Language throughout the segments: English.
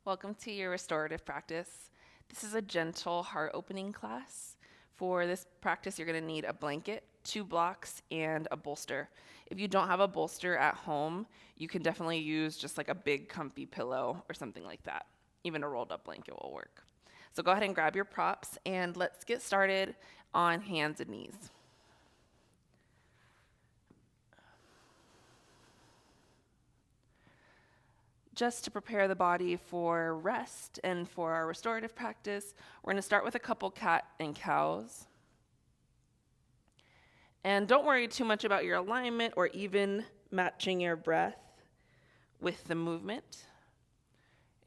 Welcome to your restorative practice. This is a gentle heart opening class. For this practice, you're going to need a blanket, 2 blocks, and a bolster. If you don't have a bolster at home, you can definitely use just like a big comfy pillow or something like that. Even a rolled up blanket will work. So go ahead and grab your props and let's get started on hands and knees. Just to prepare the body for rest and for our restorative practice, we're going to start with a couple cat and cows. And don't worry too much about your alignment or even matching your breath with the movement.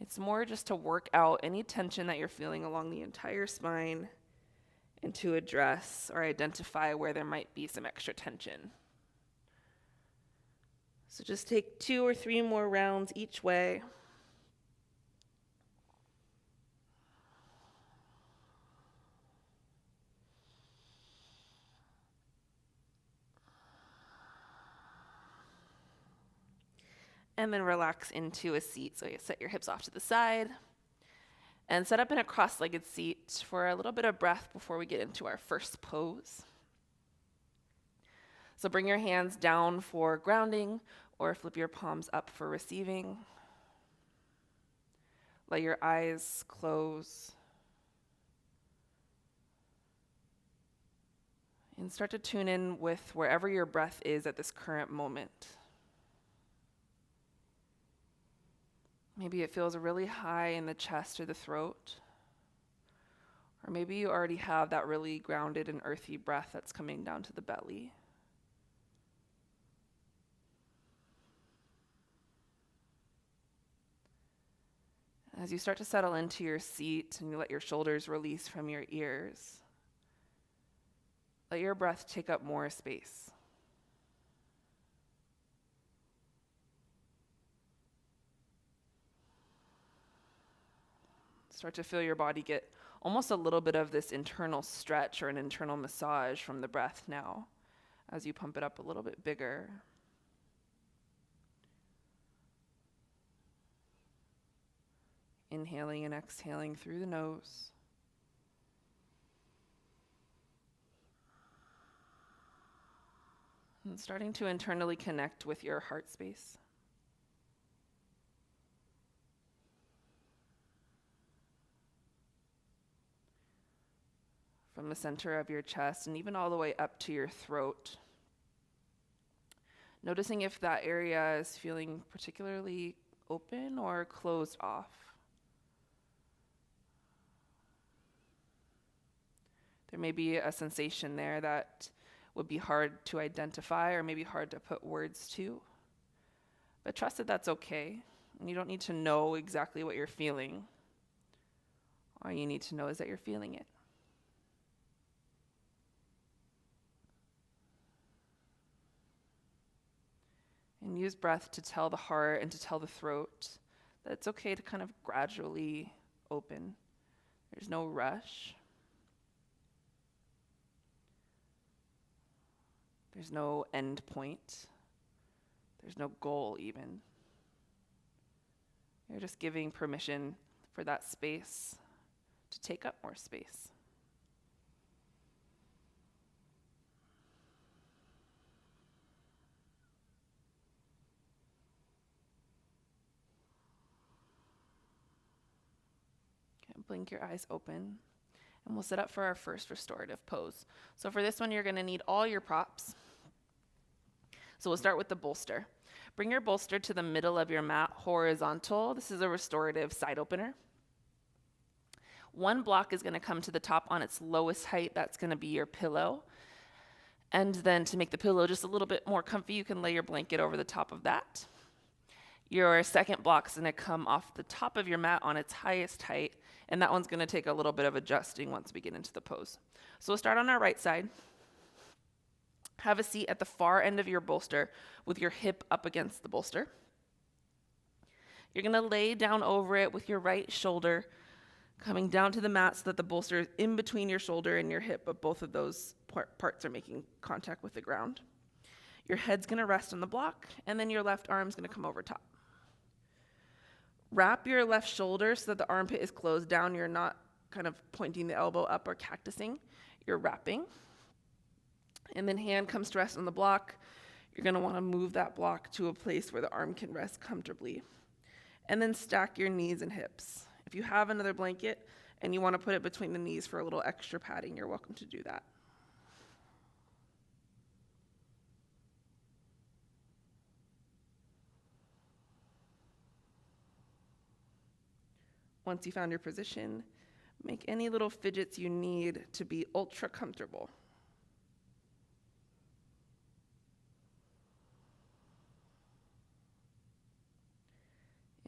It's more just to work out any tension that you're feeling along the entire spine and to address or identify where there might be some extra tension. So just take 2 or 3 more rounds each way. And then relax into a seat. So you set your hips off to the side and set up in a cross-legged seat for a little bit of breath before we get into our first pose. So bring your hands down for grounding or flip your palms up for receiving. Let your eyes close. And start to tune in with wherever your breath is at this current moment. Maybe it feels really high in the chest or the throat. Or maybe you already have that really grounded and earthy breath that's coming down to the belly. As you start to settle into your seat and you let your shoulders release from your ears, let your breath take up more space. Start to feel your body get almost a little bit of this internal stretch or an internal massage from the breath now as you pump it up a little bit bigger. Inhaling and exhaling through the nose. And starting to internally connect with your heart space. From the center of your chest and even all the way up to your throat. Noticing if that area is feeling particularly open or closed off. There may be a sensation there that would be hard to identify or maybe hard to put words to. But trust that that's okay. And you don't need to know exactly what you're feeling. All you need to know is that you're feeling it. And use breath to tell the heart and to tell the throat that it's okay to kind of gradually open. There's no rush. There's no end point. There's no goal even. You're just giving permission for that space to take up more space. Okay, blink your eyes open. And we'll set up for our first restorative pose. So for this one, you're going to need all your props. So we'll start with the bolster. Bring your bolster to the middle of your mat, horizontal. This is a restorative side opener. 1 block is going to come to the top on its lowest height. That's going to be your pillow. And then to make the pillow just a little bit more comfy, you can lay your blanket over the top of that. Your second block is going to come off the top of your mat on its highest height, and that one's going to take a little bit of adjusting once we get into the pose. So we'll start on our right side. Have a seat at the far end of your bolster with your hip up against the bolster. You're going to lay down over it with your right shoulder coming down to the mat so that the bolster is in between your shoulder and your hip, but both of those parts are making contact with the ground. Your head's going to rest on the block, and then your left arm's going to come over top. Wrap your left shoulder so that the armpit is closed down. You're not kind of pointing the elbow up or cactusing. You're wrapping. And then hand comes to rest on the block. You're going to want to move that block to a place where the arm can rest comfortably. And then stack your knees and hips. If you have another blanket and you want to put it between the knees for a little extra padding, you're welcome to do that. Once you found your position, make any little fidgets you need to be ultra comfortable.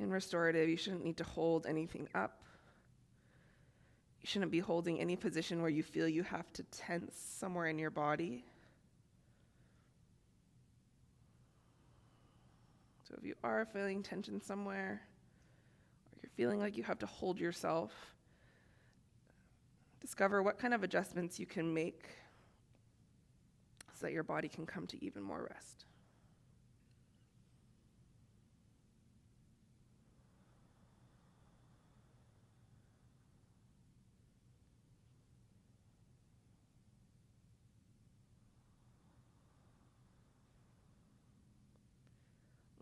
In restorative, you shouldn't need to hold anything up. You shouldn't be holding any position where you feel you have to tense somewhere in your body. So if you are feeling tension somewhere, or you're feeling like you have to hold yourself, discover what kind of adjustments you can make so that your body can come to even more rest.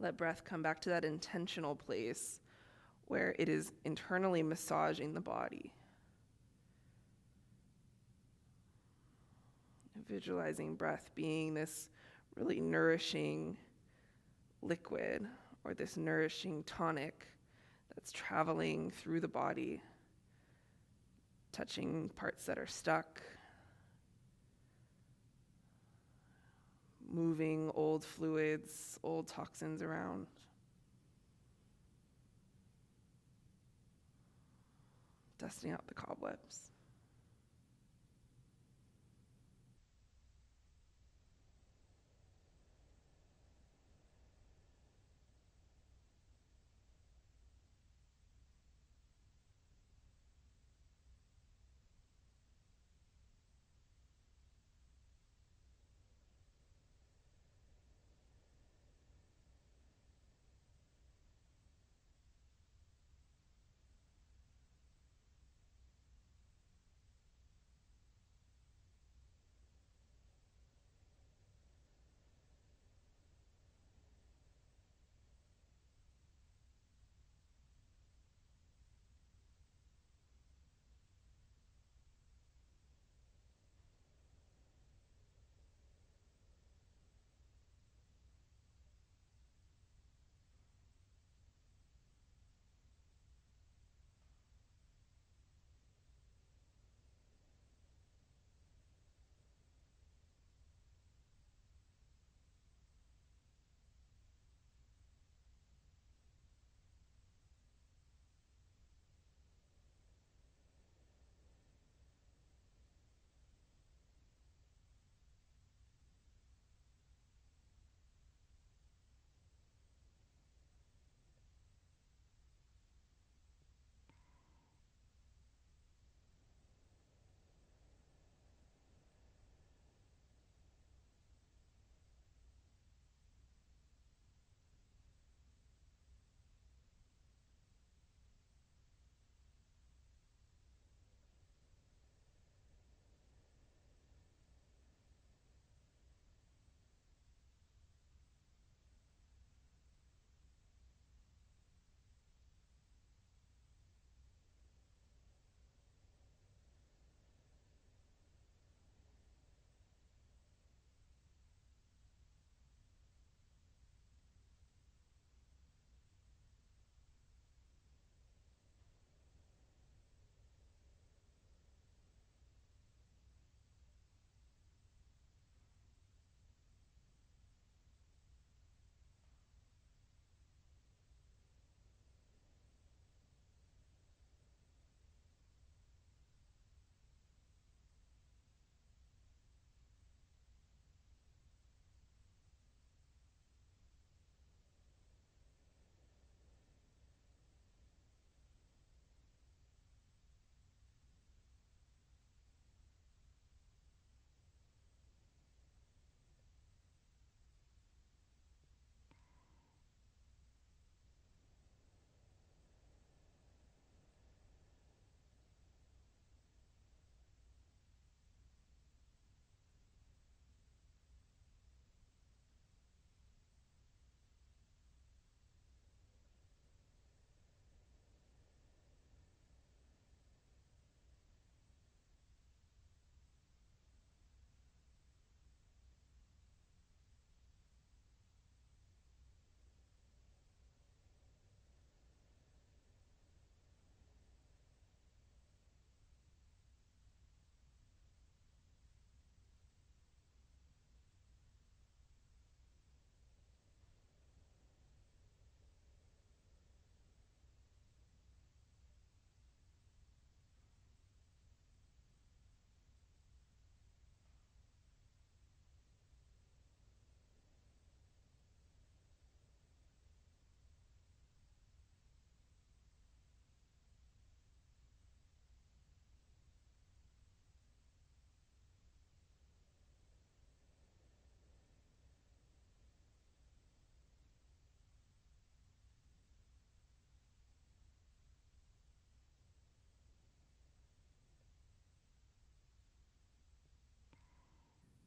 Let breath come back to that intentional place where it is internally massaging the body. Visualizing breath being this really nourishing liquid or this nourishing tonic that's traveling through the body, touching parts that are stuck, moving old fluids, old toxins around. Dusting out the cobwebs.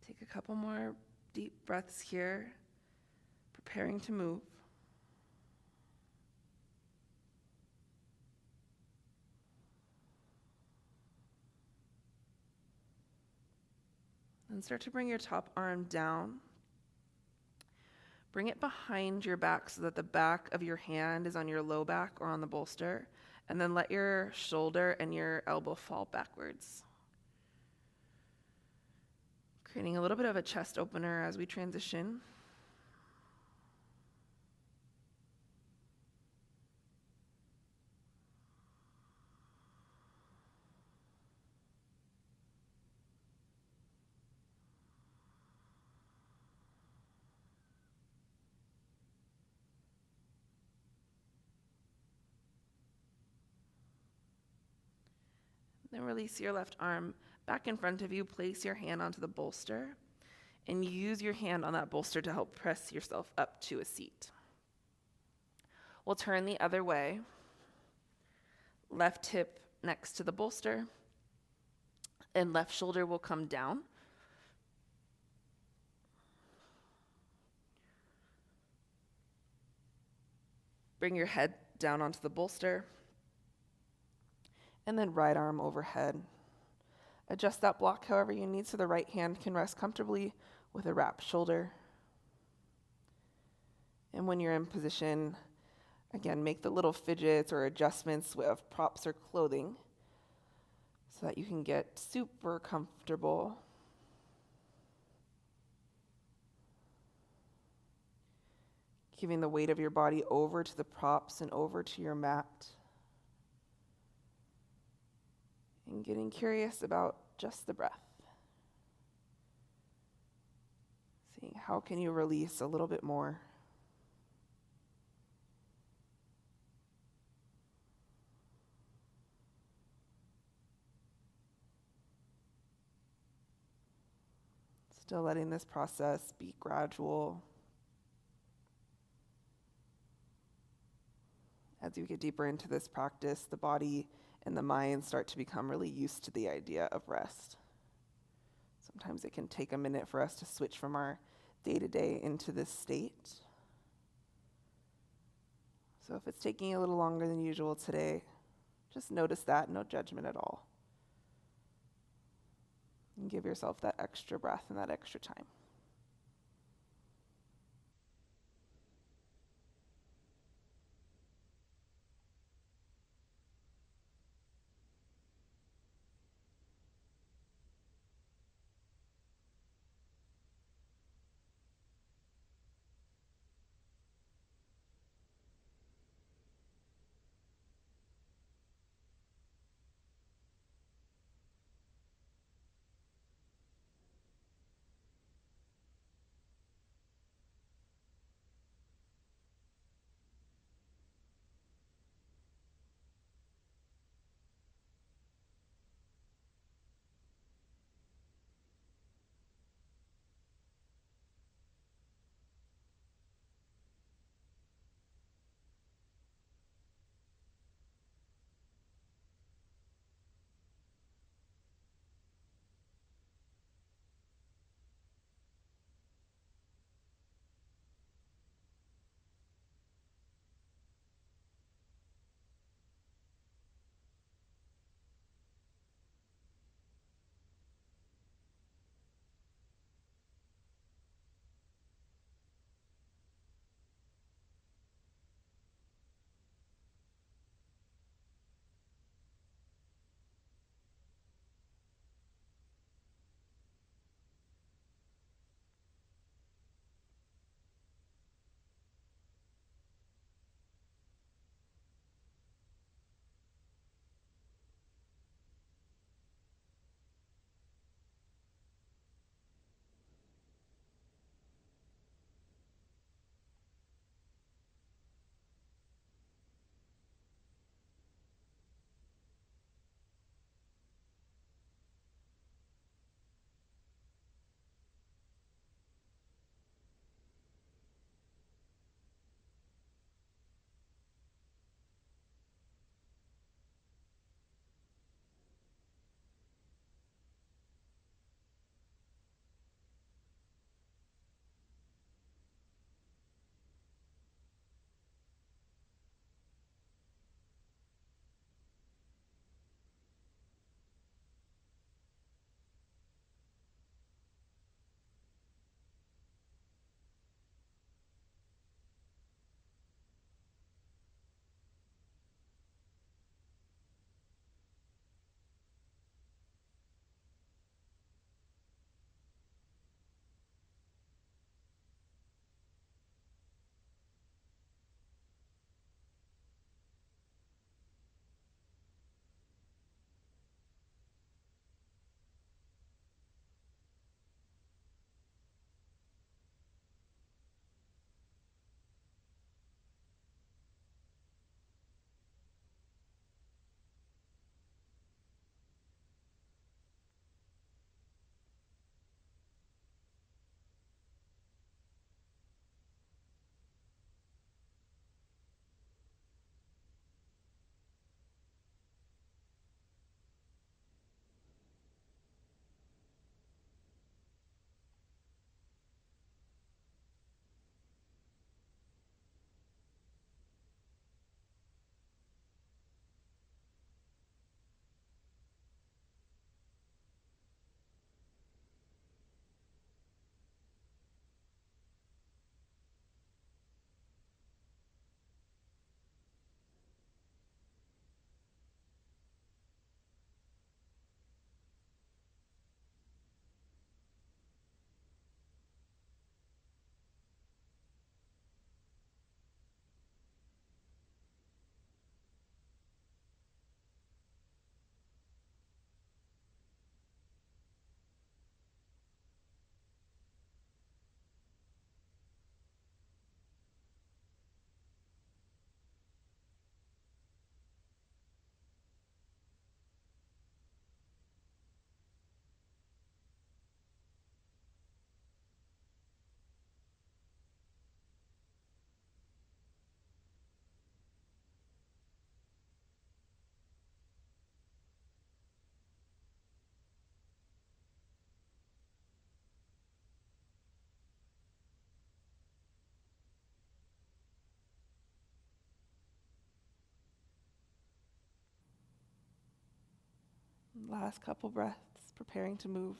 Take a couple more deep breaths here, preparing to move. And start to bring your top arm down. Bring it behind your back so that the back of your hand is on your low back or on the bolster. And then let your shoulder and your elbow fall backwards. Creating a little bit of a chest opener as we transition. Then release your left arm back in front of you. Place your hand onto the bolster and use your hand on that bolster to help press yourself up to a seat. We'll turn the other way. Left hip next to the bolster and left shoulder will come down. Bring your head down onto the bolster. And then right arm overhead. Adjust that block however you need so the right hand can rest comfortably with a wrapped shoulder. And when you're in position, again, make the little fidgets or adjustments of props or clothing so that you can get super comfortable. Giving the weight of your body over to the props and over to your mat. And getting curious about just the breath. Seeing how can you release a little bit more. Still letting this process be gradual. As you get deeper into this practice, the body and the mind start to become really used to the idea of rest. Sometimes it can take a minute for us to switch from our day-to-day into this state. So if it's taking a little longer than usual today, just notice that, no judgment at all. And give yourself that extra breath and that extra time. Last couple breaths, preparing to move.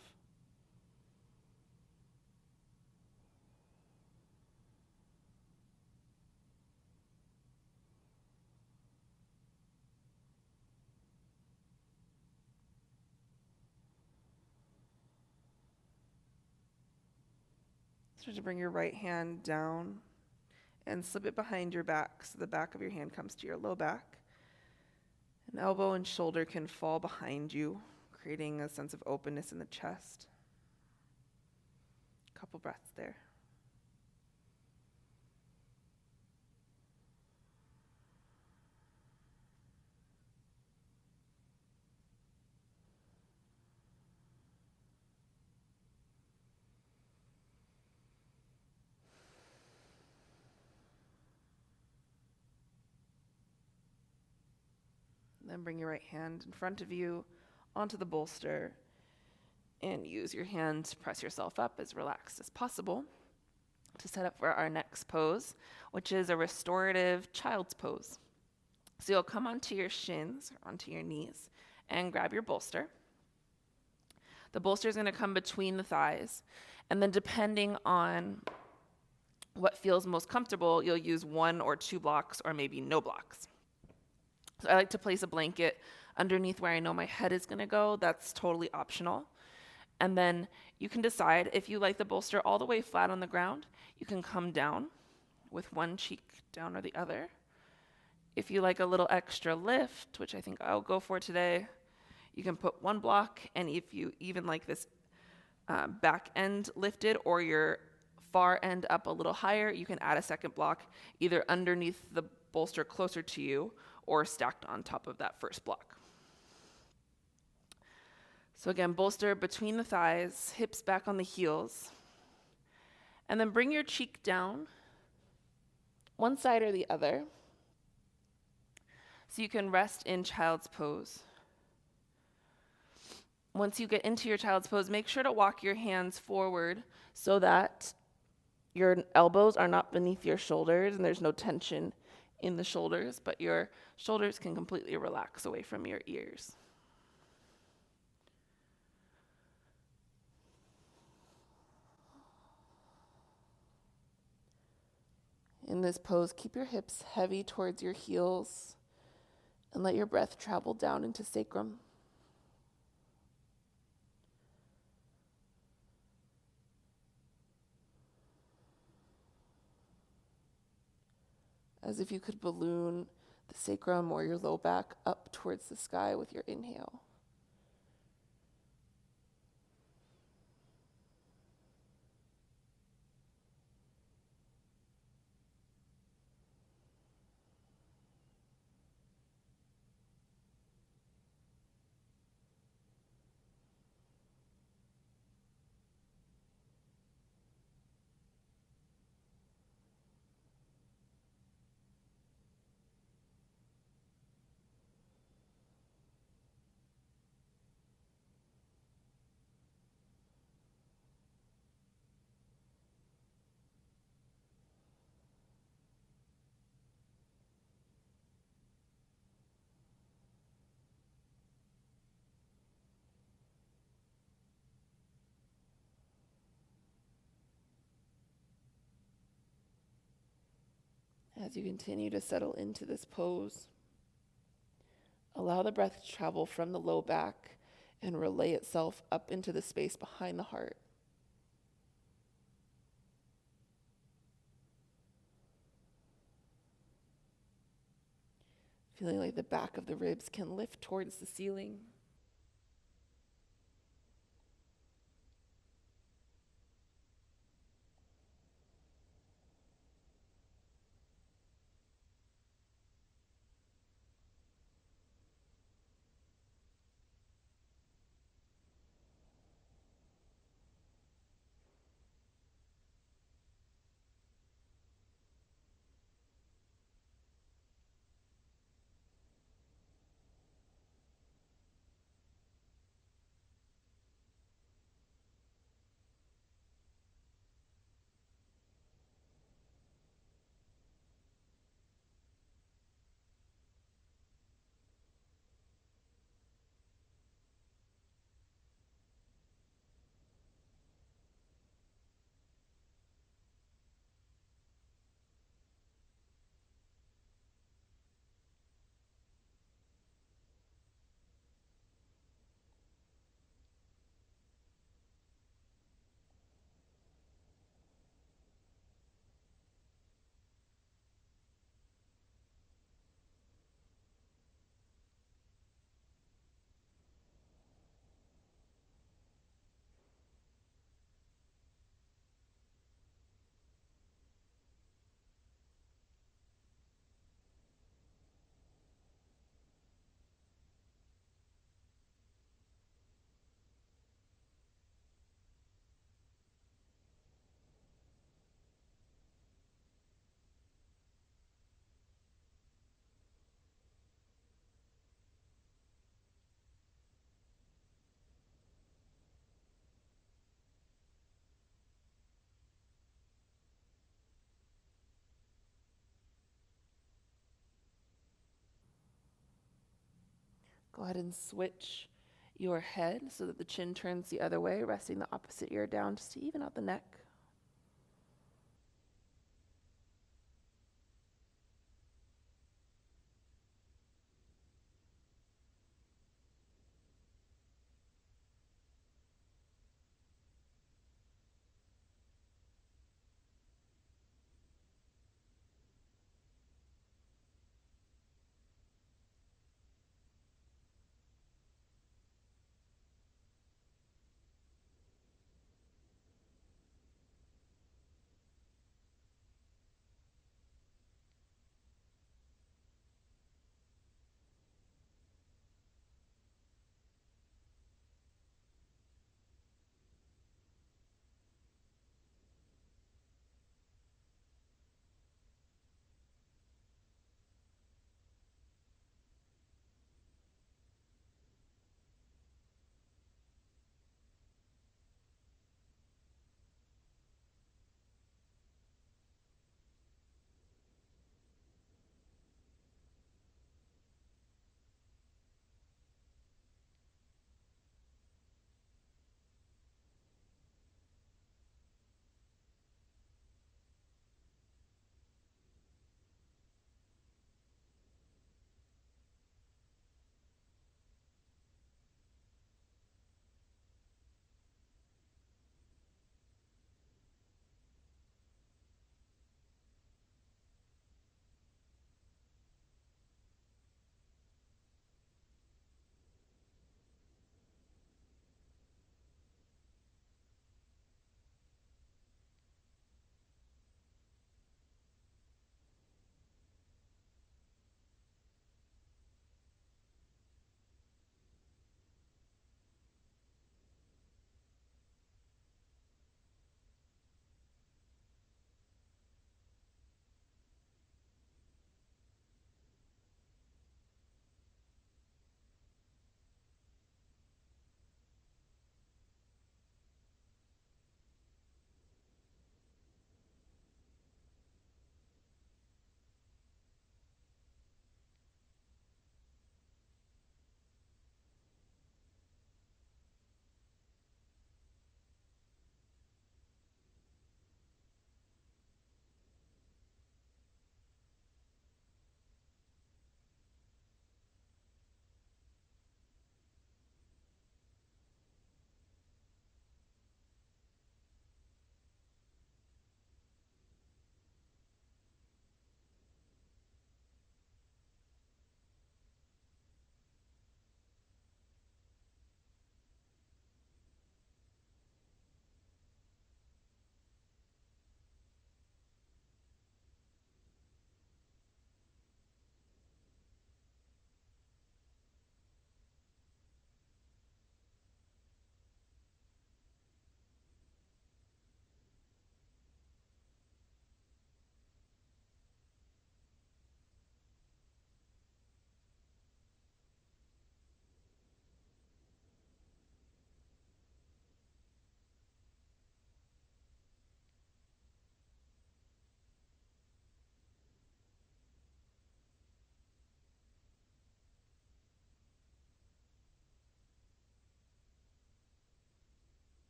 Start to bring your right hand down and slip it behind your back so the back of your hand comes to your low back. An elbow and shoulder can fall behind you, creating a sense of openness in the chest. Couple breaths there. Then bring your right hand in front of you onto the bolster and use your hand to press yourself up as relaxed as possible to set up for our next pose, which is a restorative child's pose. So you'll come onto your shins, or onto your knees, and grab your bolster. The bolster is going to come between the thighs, and then depending on what feels most comfortable, you'll use 1 or 2 blocks or maybe no blocks. So I like to place a blanket underneath where I know my head is going to go. That's totally optional. And then you can decide if you like the bolster all the way flat on the ground, you can come down with one cheek down or the other. If you like a little extra lift, which I think I'll go for today, you can put 1 block. And if you even like this back end lifted or your far end up a little higher, you can add a second block either underneath the bolster closer to you or stacked on top of that first block. So again, bolster between the thighs, hips back on the heels, and then bring your cheek down, one side or the other, so you can rest in child's pose. Once you get into your child's pose, make sure to walk your hands forward so that your elbows are not beneath your shoulders and there's no tension in the shoulders, but your shoulders can completely relax away from your ears. In this pose, keep your hips heavy towards your heels and let your breath travel down into sacrum. As if you could balloon the sacrum or your low back up towards the sky with your inhale. As you continue to settle into this pose, allow the breath to travel from the low back and relay itself up into the space behind the heart. Feeling like the back of the ribs can lift towards the ceiling. Go ahead and switch your head so that the chin turns the other way, resting the opposite ear down just to even out the neck.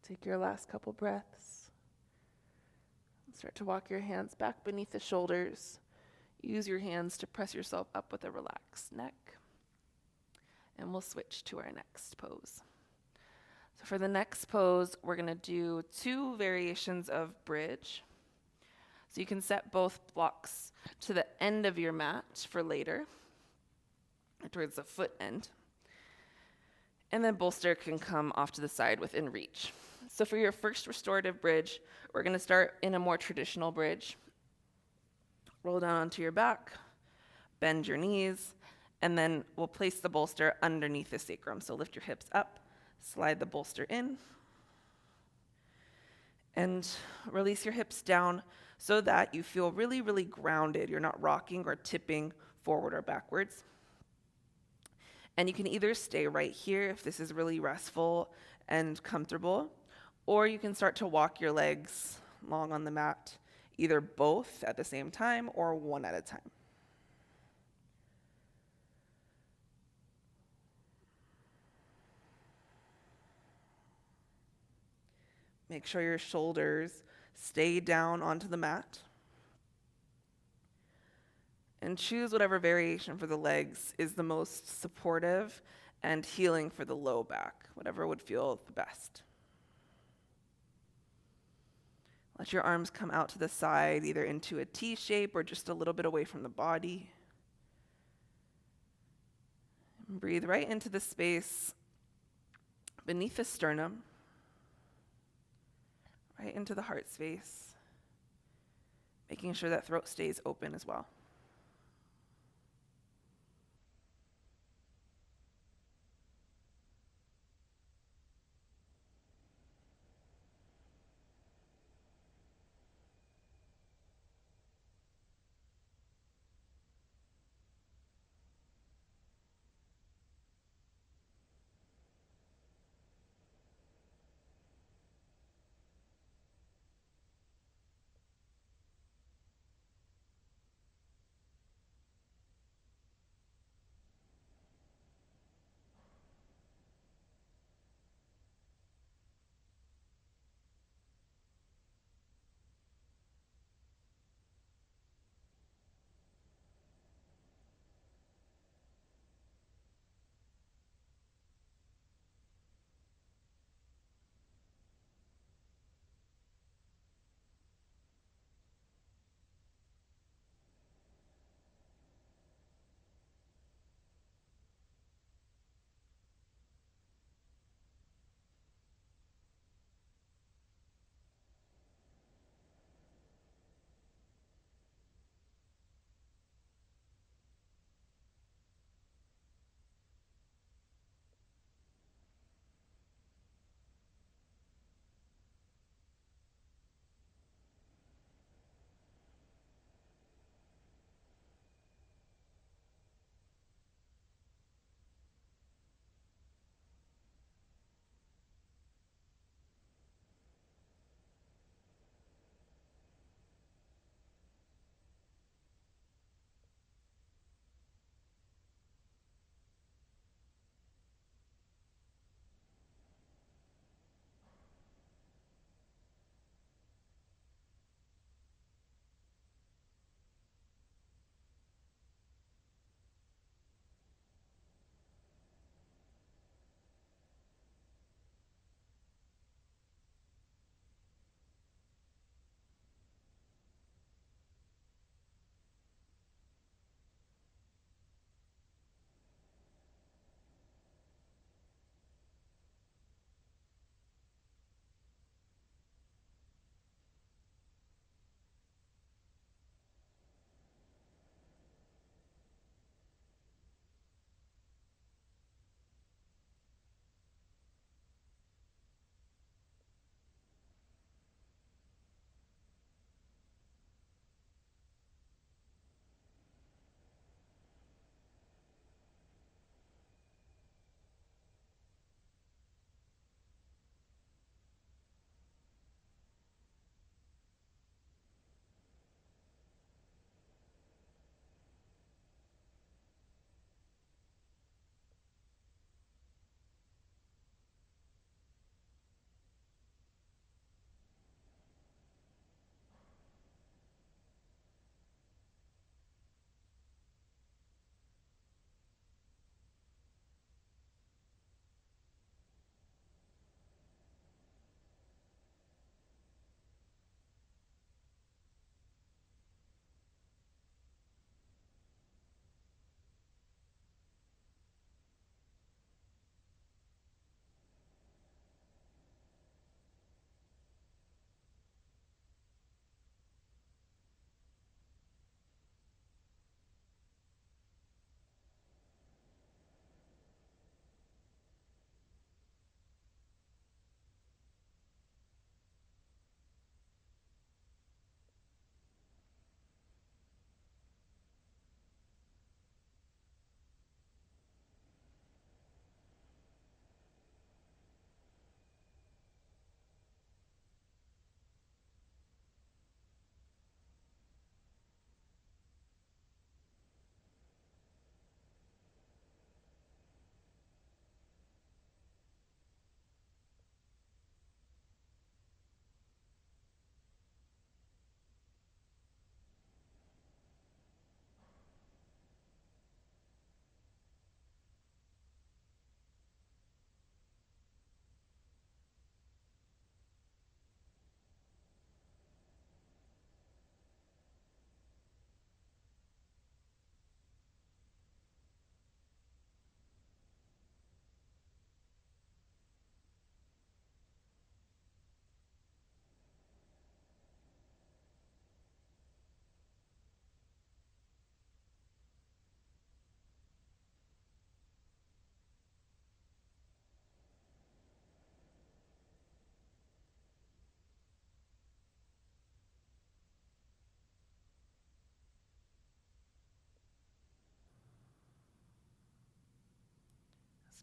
Take your last couple breaths. Start to walk your hands back beneath the shoulders. Use your hands to press yourself up with a relaxed neck. And we'll switch to our next pose. So for the next pose, we're going to do 2 variations of bridge. So you can set both blocks to the end of your mat for later, towards the foot end. And then bolster can come off to the side within reach. So for your first restorative bridge, we're going to start in a more traditional bridge. Roll down onto your back, bend your knees, and then we'll place the bolster underneath the sacrum. So lift your hips up, slide the bolster in, and release your hips down so that you feel really, really grounded. You're not rocking or tipping forward or backwards. And you can either stay right here if this is really restful and comfortable, Or you can start to walk your legs long on the mat, either both at the same time or one at a time. Make sure your shoulders stay down onto the mat. And choose whatever variation for the legs is the most supportive and healing for the low back, whatever would feel the best. Let your arms come out to the side, either into a T shape or just a little bit away from the body. And breathe right into the space beneath the sternum, right into the heart space, making sure that throat stays open as well.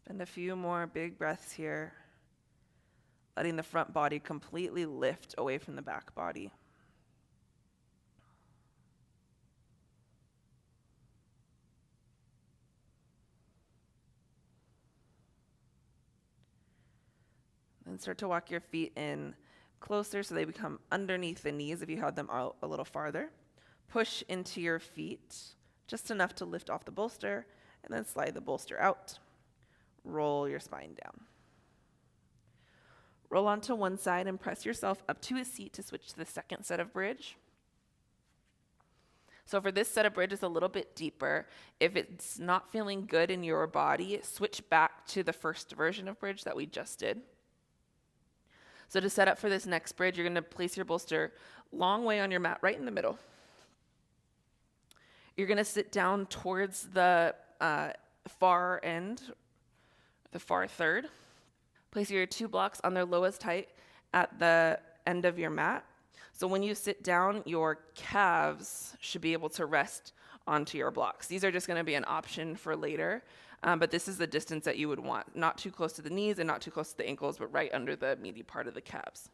Spend a few more big breaths here, letting the front body completely lift away from the back body. Then start to walk your feet in closer so they become underneath the knees if you had them out a little farther. Push into your feet just enough to lift off the bolster, and then slide the bolster out. Roll your spine down. Roll onto one side and press yourself up to a seat to switch to the second set of bridge. So for this set of bridge, it's a little bit deeper. If it's not feeling good in your body, switch back to the first version of bridge that we just did. So to set up for this next bridge, you're going to place your bolster long way on your mat, right in the middle. You're going to sit down towards the far end, the far third. Place your 2 blocks on their lowest height at the end of your mat. So when you sit down, your calves should be able to rest onto your blocks. These are just going to be an option for later, but this is the distance that you would want. Not too close to the knees and not too close to the ankles, but right under the meaty part of the calves.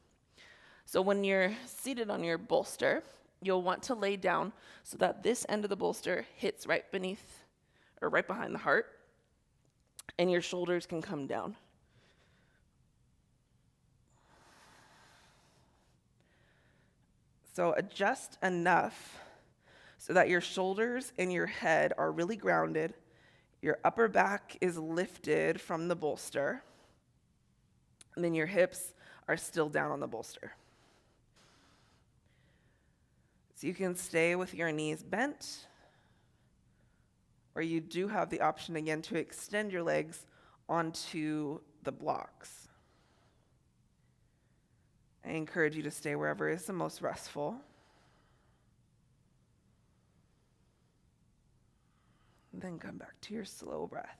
So when you're seated on your bolster, you'll want to lay down so that this end of the bolster hits right beneath or right behind the heart, and your shoulders can come down. So adjust enough so that your shoulders and your head are really grounded. Your upper back is lifted from the bolster, and then your hips are still down on the bolster. So you can stay with your knees bent, or you do have the option again to extend your legs onto the blocks. I encourage you to stay wherever is the most restful. And then come back to your slow breath.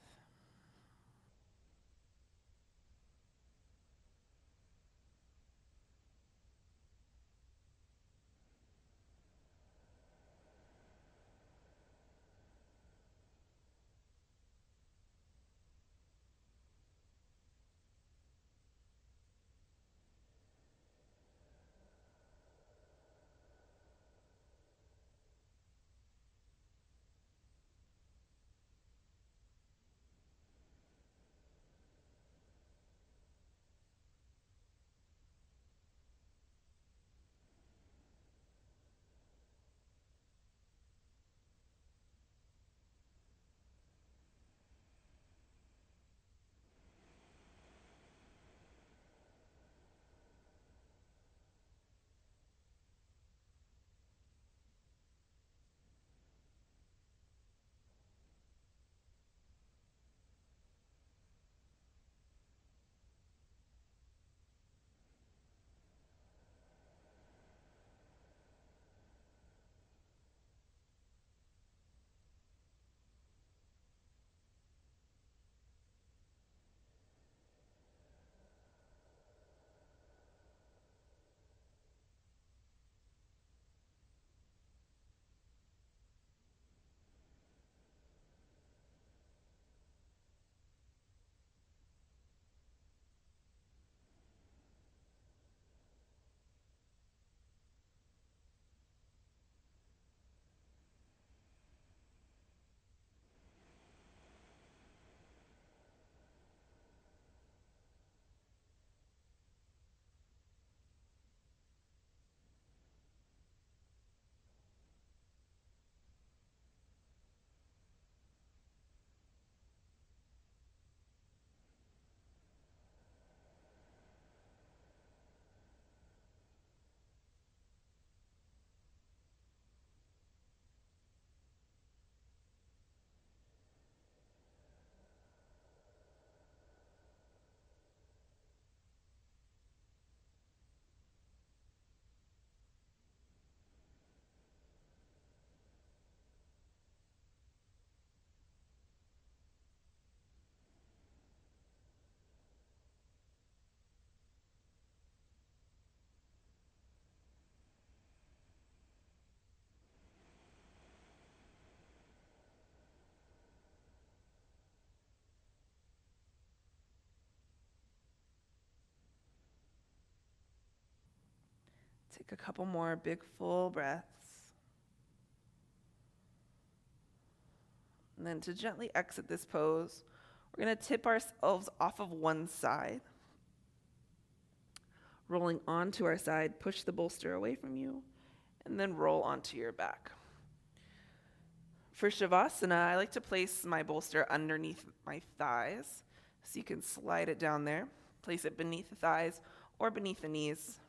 Take a couple more big full breaths. And then to gently exit this pose, we're going to tip ourselves off of one side. Rolling onto our side, push the bolster away from you, and then roll onto your back. For Shavasana, I like to place my bolster underneath my thighs, so you can slide it down there. Place it beneath the thighs or beneath the knees.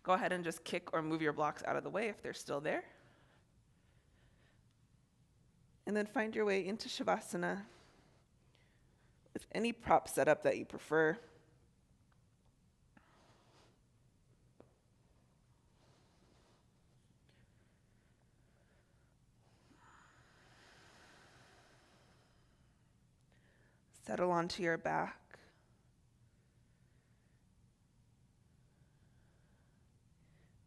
Go ahead and just kick or move your blocks out of the way if they're still there. And then find your way into Shavasana with any prop setup that you prefer. Settle onto your back.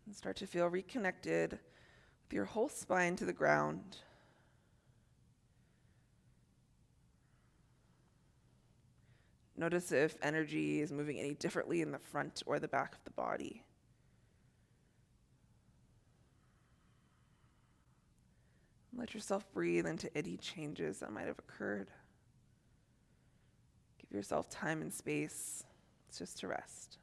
And start to feel reconnected with your whole spine to the ground. Notice if energy is moving any differently in the front or the back of the body. Let yourself breathe into any changes that might have occurred. Give yourself time and space just to rest.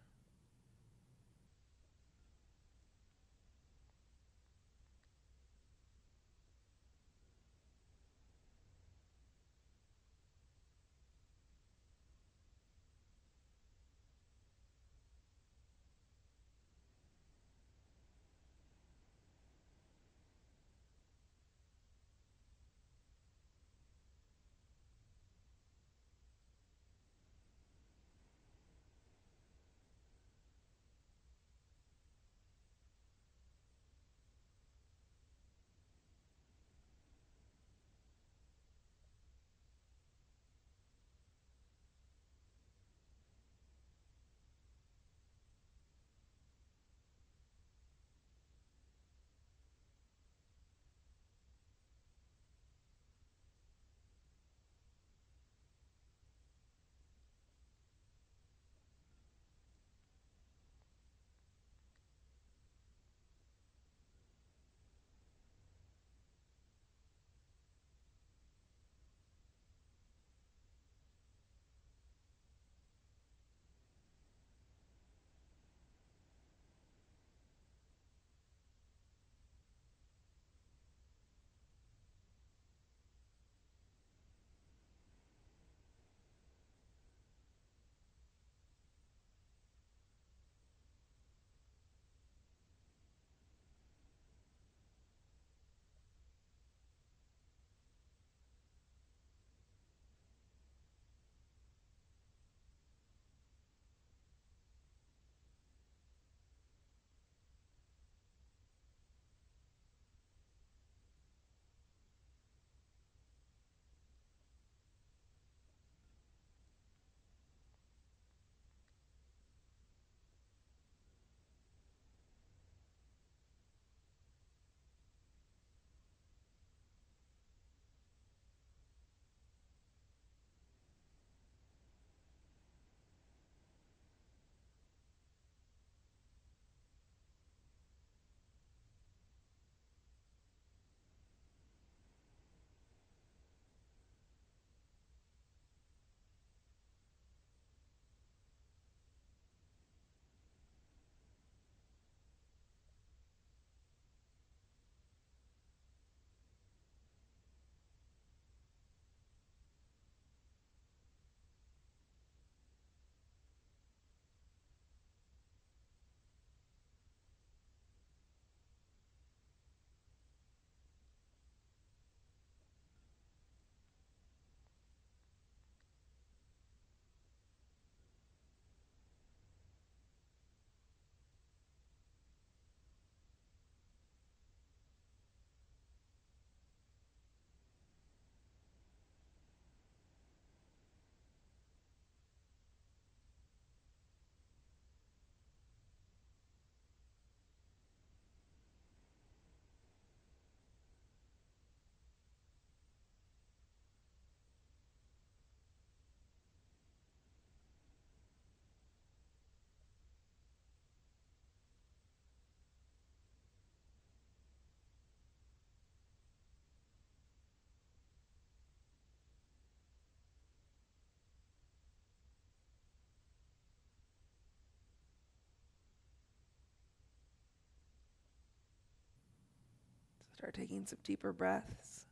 Start taking some deeper breaths,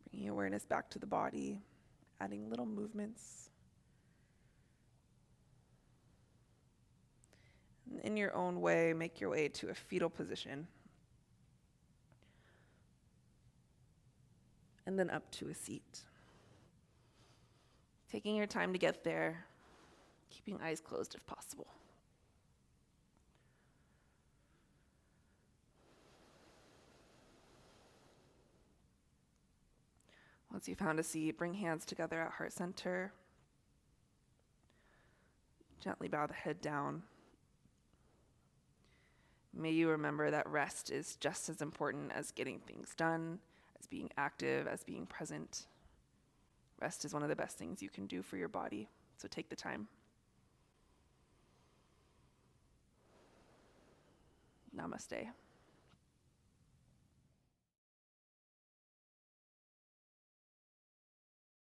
bringing awareness back to the body, adding little movements. And in your own way, make your way to a fetal position. And then up to a seat. Taking your time to get there, keeping eyes closed if possible. Once you found a seat, bring hands together at heart center. Gently bow the head down. May you remember that rest is just as important as getting things done, as being active, as being present. Rest is one of the best things you can do for your body, so take the time. Namaste.